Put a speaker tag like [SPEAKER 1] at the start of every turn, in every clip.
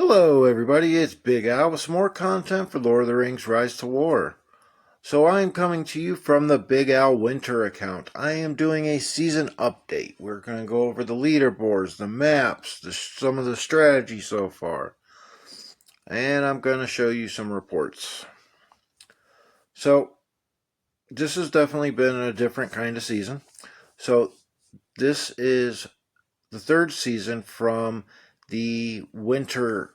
[SPEAKER 1] Hello everybody, it's Big Al with some more content for Lord of the Rings Rise to War. So I am coming to you from the Big Al Winter account. I am doing a season update. We're going to go over the leaderboards, the maps, some of the strategy so far. And I'm going to show you some reports. So this has definitely been a different kind of season. So this is the third season from the winter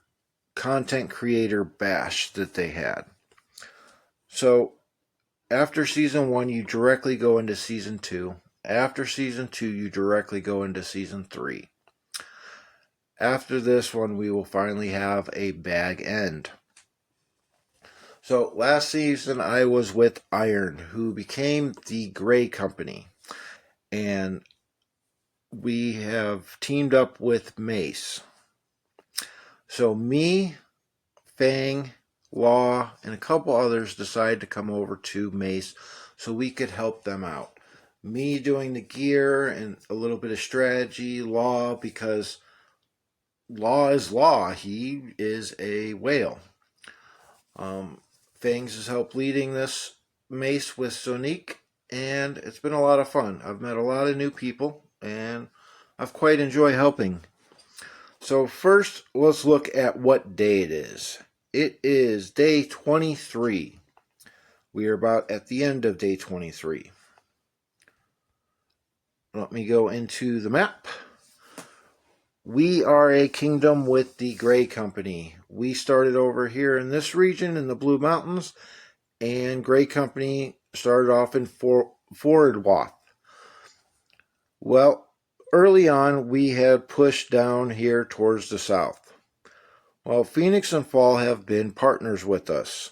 [SPEAKER 1] content creator bash that they had. So after season 1, you directly go into season 2. After season 2, you directly go into season 3. After this one, we will finally have a bag end. So last season, I was with Iron, who became the Gray Company. And we have teamed up with Mace. So me, Fang, Law, and a couple others decided to come over to Mace so we could help them out. Me doing the gear and a little bit of strategy, Law, because Law is Law. He is a whale. Fangs has helped leading this Mace with Sonique, and it's been a lot of fun. I've met a lot of new people, and I've quite enjoyed helping. So first, let's look at what day it is. It is day 23. We are about at the end of day 23. Let me go into the map. We are a kingdom with the Gray Company. We started over here in this region in the Blue Mountains, and Gray Company started off in Fordwath. Well, early on, we had pushed down here towards the south. Well, Phoenix and Fall have been partners with us.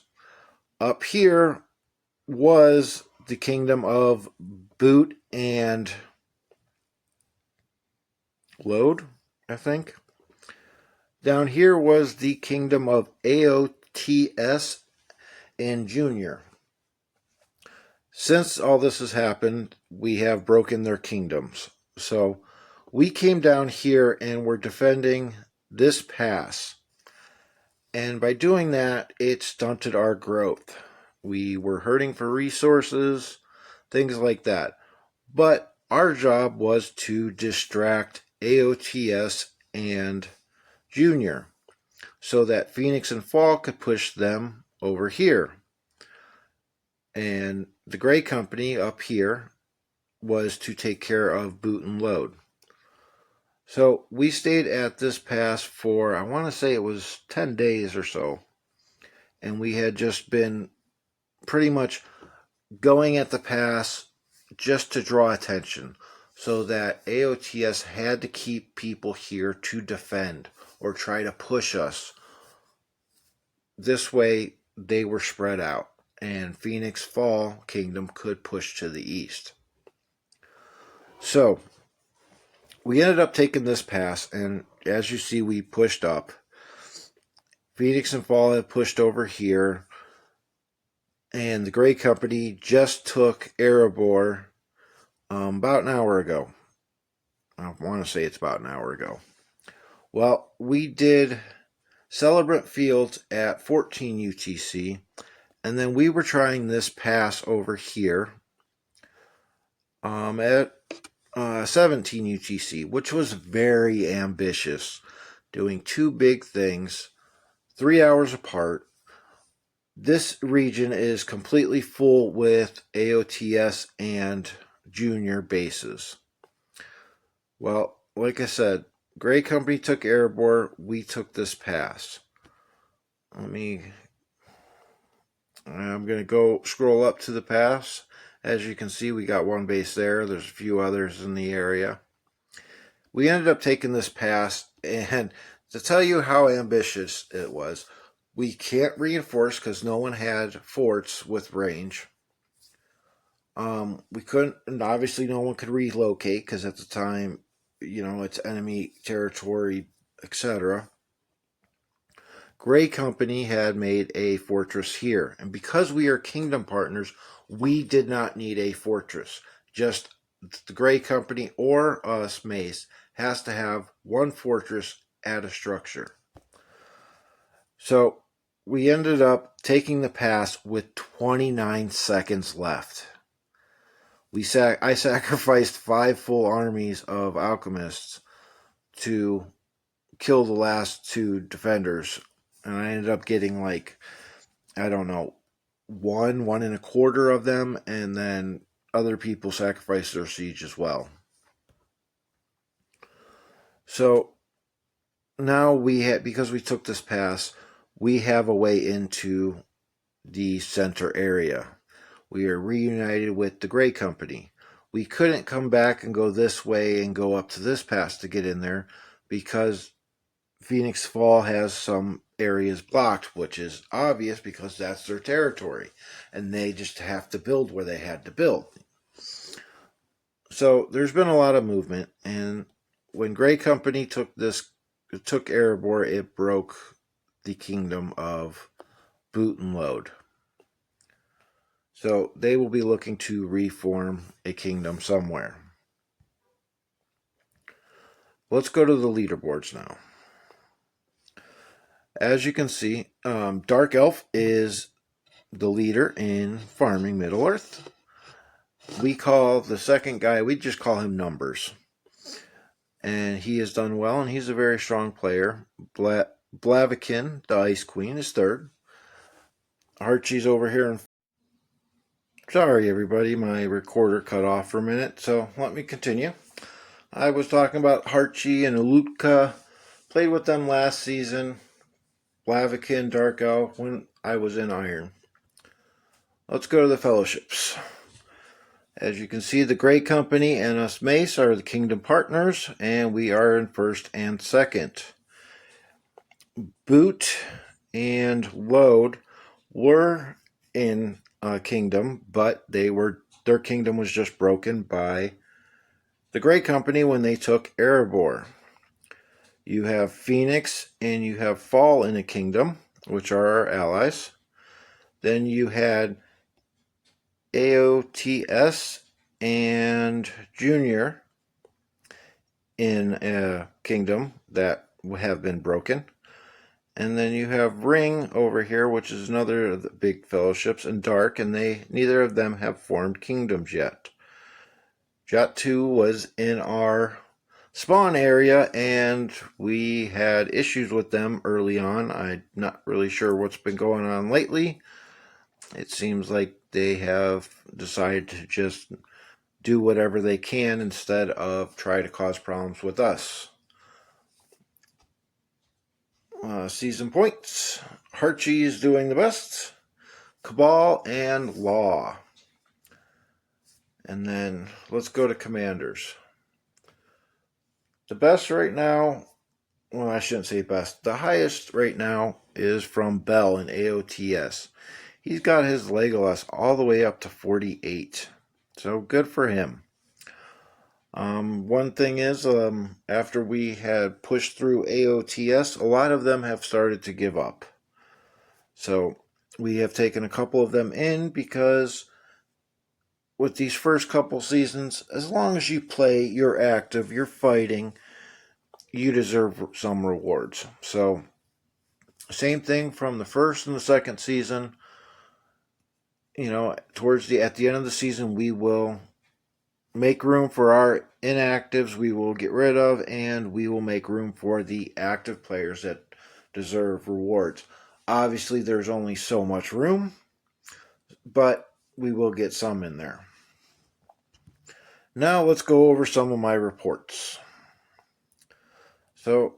[SPEAKER 1] Up here was the kingdom of Boot and Load, I think. Down here was the kingdom of AOTS and Junior. Since all this has happened, we have broken their kingdoms. So we came down here and we're defending this pass. And by doing that, it stunted our growth. We were hurting for resources, things like that. But our job was to distract AOTS and Junior so that Phoenix and Fall could push them over here. And the Gray Company up here was to take care of Boot and Load. So we stayed at this pass for, I want to say it was 10 days or so. And we had just been pretty much going at the pass just to draw attention, so that AOTS had to keep people here to defend or try to push us. This way they were spread out, and Phoenix Fall Kingdom could push to the east. So we ended up taking this pass, and as you see, we pushed up. Phoenix and Fall had pushed over here, and the Gray Company just took Erebor about an hour ago. I want to say it's about an hour ago. Well, we did Celebrant Fields at 14 UTC, and then we were trying this pass over here at 17 UTC, which was very ambitious, doing two big things 3 hours apart. This region is completely full with AOTS and Junior bases. Well, like I said, Gray Company took Erebor, we took this pass. I'm going to go scroll up to the pass. As you can see, we got one base there. There's a few others in the area. We ended up taking this pass, and to tell you how ambitious it was, we can't reinforce because no one had forts with range. We couldn't, and obviously no one could relocate because at the time, it's enemy territory, etc. Gray Company had made a fortress here, and because we are kingdom partners, we did not need a fortress. Just the Gray Company or us, Mace, has to have one fortress at a structure. So we ended up taking the pass with 29 seconds left. I sacrificed 5 full armies of alchemists to kill the last 2 defenders, and I ended up getting like, I don't know, one and a quarter of them, and then other people sacrificed their siege as well. So now because we took this pass, we have a way into the center area. We are reunited with the Gray Company. We couldn't come back and go this way and go up to this pass to get in there because Phoenix Fall has some areas blocked, which is obvious because that's their territory, and they just have to build where they had to build. So there's been a lot of movement, and when Gray Company took Erebor, it broke the kingdom of Boot and Load. So they will be looking to reform a kingdom somewhere. Let's go to the leaderboards now. As you can see, Dark Elf is the leader in farming Middle Earth. We call the second guy, we just call him Numbers. And he has done well, and he's a very strong player. Blaviken, the Ice Queen, is third. Archie's over here. Sorry, everybody, my recorder cut off for a minute, so let me continue. I was talking about Harchi and Ulutka. Played with them last season. Blaviken, Dark Elf, when I was in Iron. Let's go to the fellowships. As you can see, the Gray Company and us Mace are the Kingdom partners, and we are in first and second. Boot and Load were in Kingdom, but their kingdom was just broken by the Gray Company when they took Erebor. You have Phoenix and you have Fall in a kingdom, which are our allies. Then you had AOTS and Junior in a kingdom that have been broken. And then you have Ring over here, which is another of the big fellowships, and Dark, and neither of them have formed kingdoms yet. Jot 2 was in our spawn area, and we had issues with them early on. I'm not really sure what's been going on lately. It seems like they have decided to just do whatever they can instead of try to cause problems with us. Season points. Harchi is doing the best. Cabal and Law. And then let's go to commanders. The best right now, well, I shouldn't say best. The highest right now is from Bell in AOTS. He's got his Legolas all the way up to 48. So good for him. One thing is, after we had pushed through AOTS, a lot of them have started to give up. So we have taken a couple of them in because with these first couple seasons, as long as you play, you're active, you're fighting, you deserve some rewards. So same thing from the first and the second season. You know, at the end of the season, we will make room for our inactives we will get rid of, and we will make room for the active players that deserve rewards. Obviously, there's only so much room, but we will get some in there. Now let's go over some of my reports. So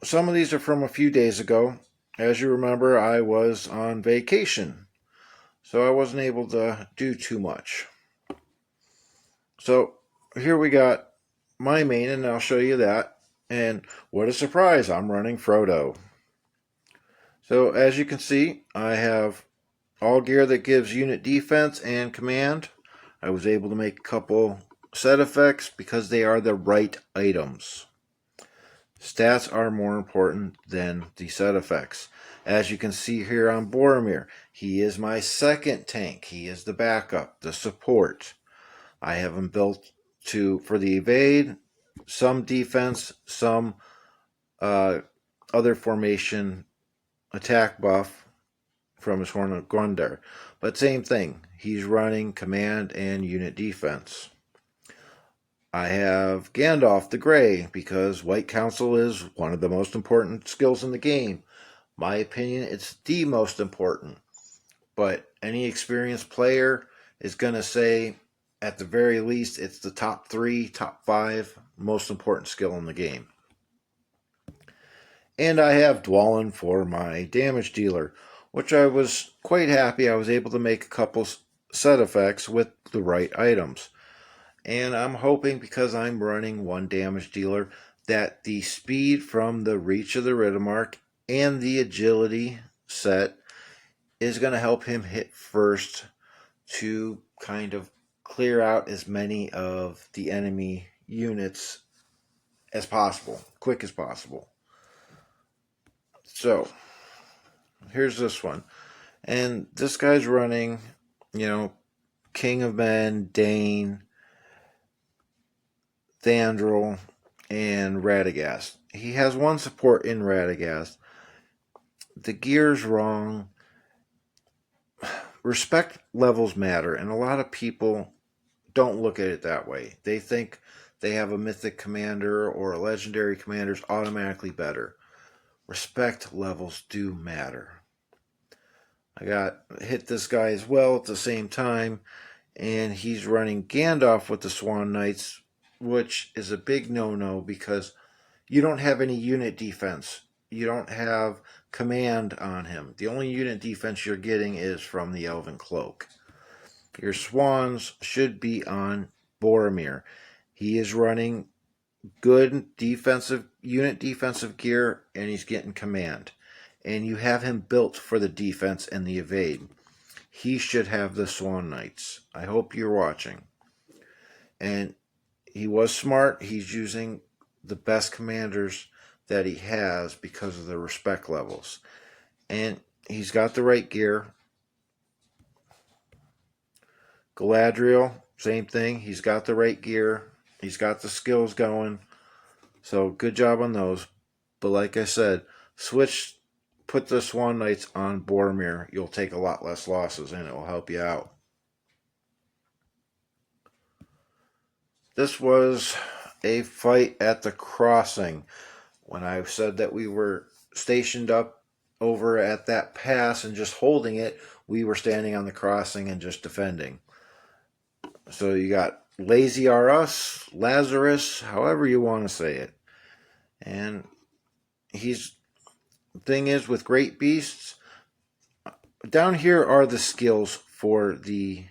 [SPEAKER 1] some of these are from a few days ago. As you remember, I was on vacation, so I wasn't able to do too much. So here we got my main, and I'll show you that. And what a surprise, I'm running Frodo. So as you can see, I have all gear that gives unit defense and command. I was able to make a couple set effects because they are the right items. Stats are more important than the set effects. As you can see here on Boromir, he is my second tank. He is the backup, the support. I have him built for the evade, some defense, some other formation attack buff from his Horn of Gondar. But same thing, he's running command and unit defense. I have Gandalf the Grey because White Council is one of the most important skills in the game. My opinion, it's the most important. But any experienced player is going to say, at the very least, it's the top 3, top 5 most important skill in the game. And I have Dwalin for my damage dealer, which I was quite happy I was able to make a couple set effects with the right items. And I'm hoping, because I'm running 1 damage dealer, that the speed from the Reach of the Riddermark and the agility set is going to help him hit first to kind of clear out as many of the enemy units as possible, quick as possible. So, here's this one. And this guy's running, King of Men, Dane, Thandril, and Radagast. He has 1 support in Radagast. The gear's wrong. Respect levels matter, and a lot of people don't look at it that way. They think they have a mythic commander or a legendary commander is automatically better. Respect levels do matter. I hit this guy as well at the same time, and he's running Gandalf with the Swan Knights, which is a big no-no because you don't have any unit defense. You don't have command on him. The only unit defense you're getting is from the Elven Cloak. Your Swans should be on Boromir. He is running good unit defensive gear, and he's getting command. And you have him built for the defense and the evade. He should have the Swan Knights. I hope you're watching. And he was smart. He's using the best commanders that he has because of the respect levels. And he's got the right gear. Galadriel, same thing. He's got the right gear. He's got the skills going. So good job on those. But like I said, put the Swan Knights on Boromir. You'll take a lot less losses and it will help you out. This was a fight at the crossing. When I said that we were stationed up over at that pass and just holding it, we were standing on the crossing and just defending. So you got Lazy R Us, Lazarus, however you want to say it. And the thing is, with Great Beasts, down here are the skills for the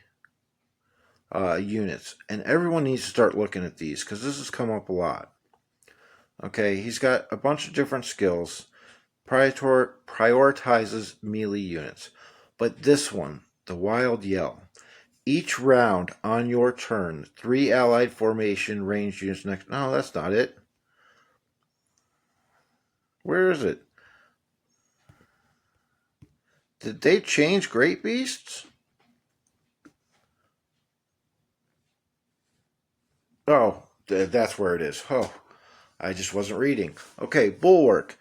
[SPEAKER 1] units. And everyone needs to start looking at these because this has come up a lot. Okay, he's got a bunch of different skills. Prioritizes melee units. But this one, the Wild Yell. Each round on your turn, 3 allied formation ranged units next. No, that's not it. Where is it? Did they change Great Beasts? Oh, that's where it is. Oh, I just wasn't reading. Okay, Bulwark.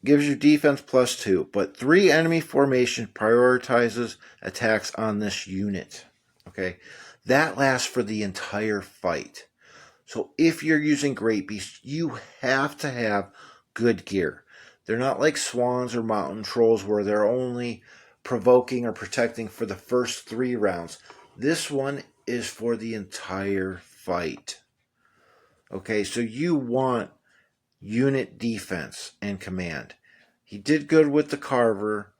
[SPEAKER 1] Gives you defense +2, but 3 enemy formation prioritizes attacks on this unit. Okay, that lasts for the entire fight. So if you're using Great Beasts, you have to have good gear. They're not like Swans or Mountain Trolls where they're only provoking or protecting for the first 3 rounds. This one is for the entire fight. Okay, so you want unit defense and command. He did good with the Carver,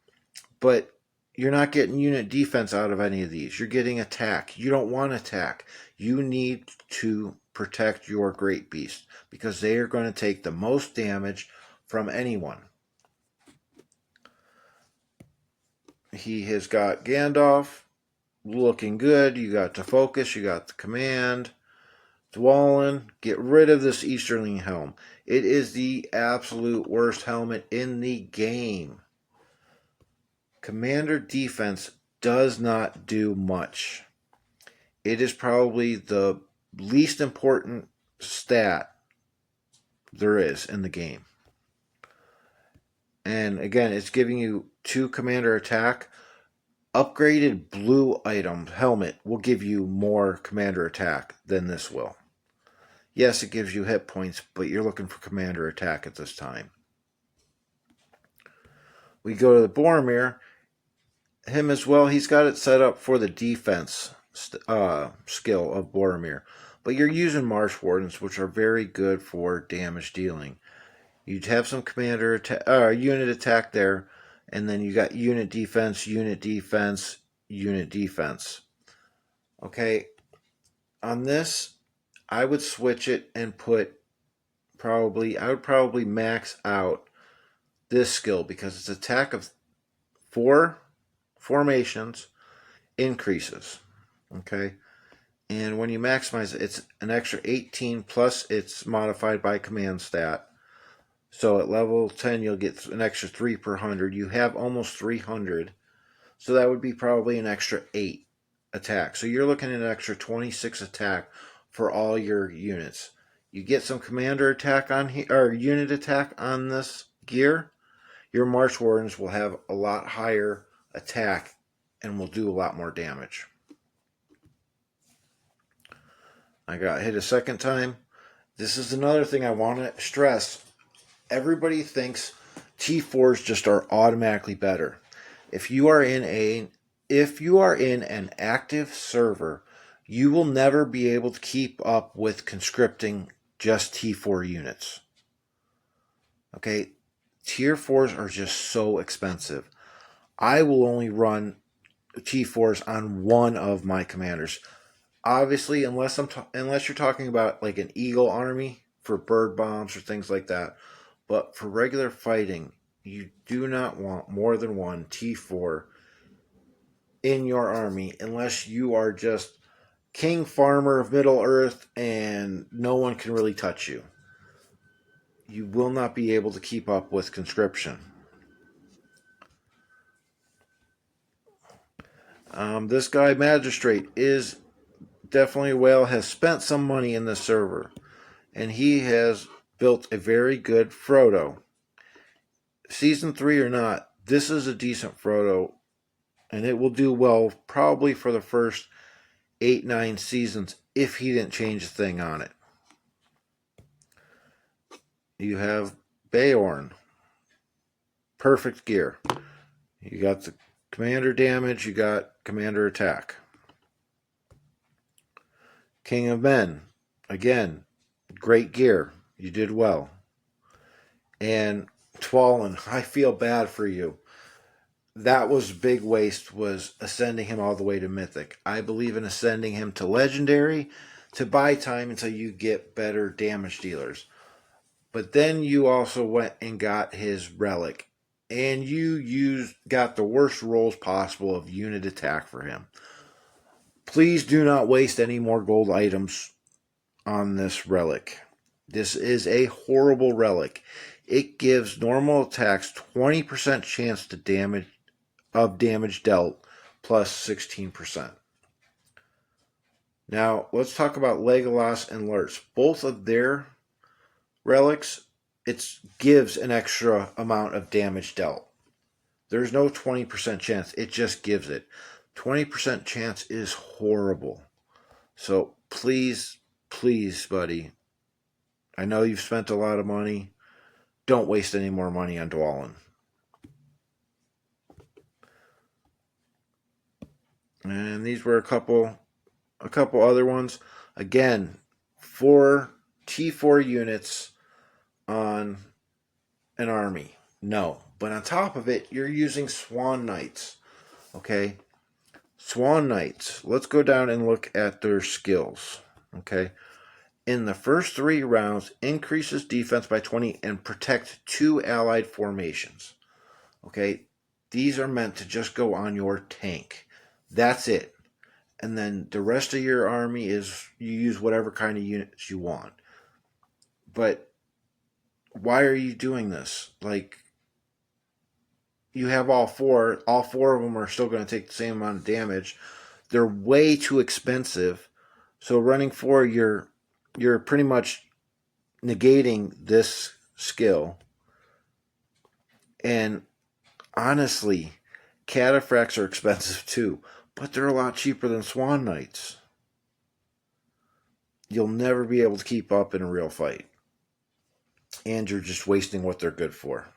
[SPEAKER 1] but you're not getting unit defense out of any of these. You're getting attack. You don't want attack. You need to protect your Great Beast because they are going to take the most damage from anyone. He has got Gandalf looking good. You got the focus. You got the command. Dwalin, get rid of this Easterling helm. It is the absolute worst helmet in the game. Commander defense does not do much. It is probably the least important stat there is in the game. And again, it's giving you 2 commander attack. Upgraded blue item helmet will give you more commander attack than this will. Yes, it gives you hit points, but you're looking for commander attack at this time. We go to the Boromir. Him as well, he's got it set up for the defense skill of Boromir. But you're using Marsh Wardens, which are very good for damage dealing. You'd have some commander unit attack there, and then you got unit defense, unit defense, unit defense. Okay, on this, I would switch it and I would probably max out this skill because its attack of 4 formations increases. Okay, and when you maximize it, it's an extra 18 plus it's modified by command stat. So at level 10, you'll get an extra 3 per 100. You have almost 300. So that would be probably an extra 8 attack. So you're looking at an extra 26 attack for all your units. You get some commander attack on here, or unit attack on this gear. Your March Wardens will have a lot higher attack and will do a lot more damage. I got hit a second time. This is another thing I want to stress. Everybody thinks T4s just are automatically better. If you are in an active server, you will never be able to keep up with conscripting just T4 units. Okay, tier 4s are just so expensive. I will only run T4s on one of my commanders. Obviously, unless you're talking about like an Eagle army for bird bombs or things like that. But for regular fighting, you do not want more than one T4 in your army unless you are just King Farmer of Middle Earth and no one can really touch you. You will not be able to keep up with conscription. This guy, Magistrate, is definitely has spent some money in this server. And he has built a very good Frodo. Season 3 or not, this is a decent Frodo, and it will do well probably for the first 8-9 seasons if he didn't change a thing on it. You have Beorn. Perfect gear. You got the commander damage, you got commander attack. King of Men. Again, great gear. You did well. And Dwalin, I feel bad for you. That was big waste, was ascending him all the way to Mythic. I believe in ascending him to Legendary to buy time until you get better damage dealers. But then you also went and got his Relic. And you got the worst rolls possible of unit attack for him. Please do not waste any more gold items on this Relic. This is a horrible Relic. It gives normal attacks 20% chance to damage dealt plus 16%. Now, let's talk about Legolas and Lurtz. Both of their relics, it gives an extra amount of damage dealt. There's no 20% chance. It just gives it. 20% chance is horrible. So please, buddy, I know you've spent a lot of money. Don't waste any more money on Dwalin. And these were a couple other ones. Again, 4 T4 units on an army. No. But on top of it, you're using Swan Knights. Okay? Swan Knights. Let's go down and look at their skills. Okay? In the first 3 rounds, increases defense by 20 and protect 2 allied formations. Okay? These are meant to just go on your tank. That's it. And then the rest of your army is you use whatever kind of units you want. But why are you doing this? Like, you have all 4. All 4 of them are still going to take the same amount of damage. They're way too expensive. So running 4, you're pretty much negating this skill. And honestly, cataphracts are expensive too, but they're a lot cheaper than swan knights. You'll never be able to keep up in a real fight. And you're just wasting what they're good for.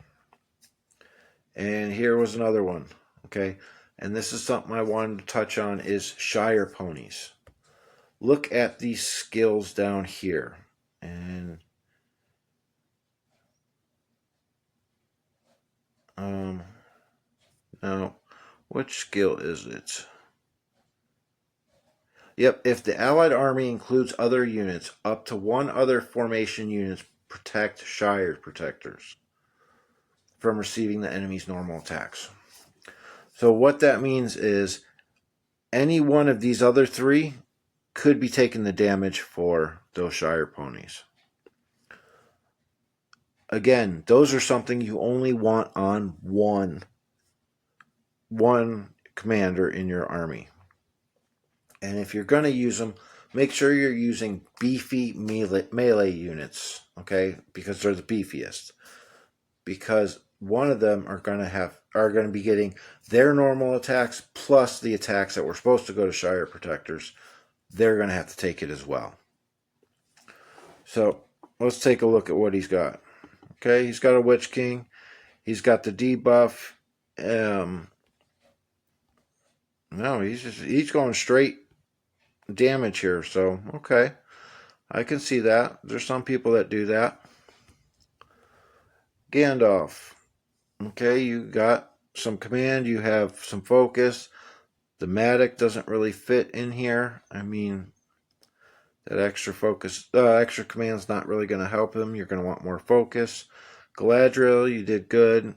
[SPEAKER 1] And here was another one, okay? And this is something I wanted to touch on is Shire ponies. Look at these skills down here. And now, which skill is it? Yep, if the Allied army includes other units, up to one other formation units protect Shire protectors from receiving the enemy's normal attacks. So what that means is any one of these other three could be taking the damage for those Shire ponies. Again, those are something you only want on one commander in your army. And if you're going to use them, make sure you're using beefy melee units, okay? Because they're the beefiest. Because one of them are going to be getting their normal attacks plus the attacks that were supposed to go to Shire protectors. They're going to have to take it as well. So let's take a look at what he's got. Okay, he's got a Witch King. He's got the debuff. No, he's going straight damage here. So okay, I can see that. There's some people that do that. Gandalf. Okay, you got some command. You have some focus. The Matic doesn't really fit in here. I mean, that extra focus, extra command's not really going to help him. You're going to want more focus. Galadriel, you did good.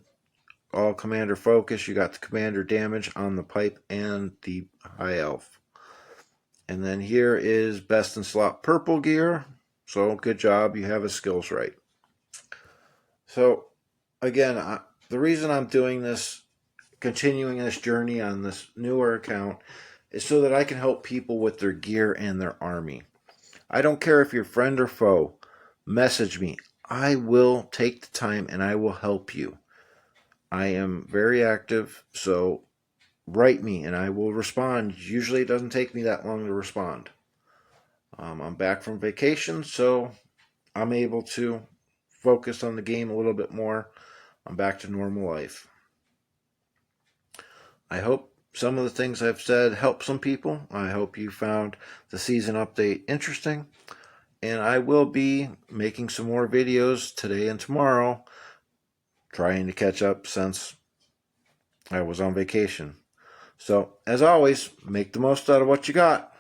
[SPEAKER 1] All commander focus. You got the commander damage on the pipe and the high elf. And then here is best in slot purple gear. So good job. You have his skills right. So again, the reason I'm doing this, continuing this journey on this newer account, is so that I can help people with their gear and their army. I don't care if you're friend or foe. Message me. I will take the time and I will help you. I am very active, so write me and I will respond. Usually it doesn't take me that long to respond. I'm back from vacation, so I'm able to focus on the game a little bit more. I'm back to normal life. I hope some of the things I've said help some people. I hope you found the season update interesting. And I will be making some more videos today and tomorrow, trying to catch up since I was on vacation. So, as always, make the most out of what you got.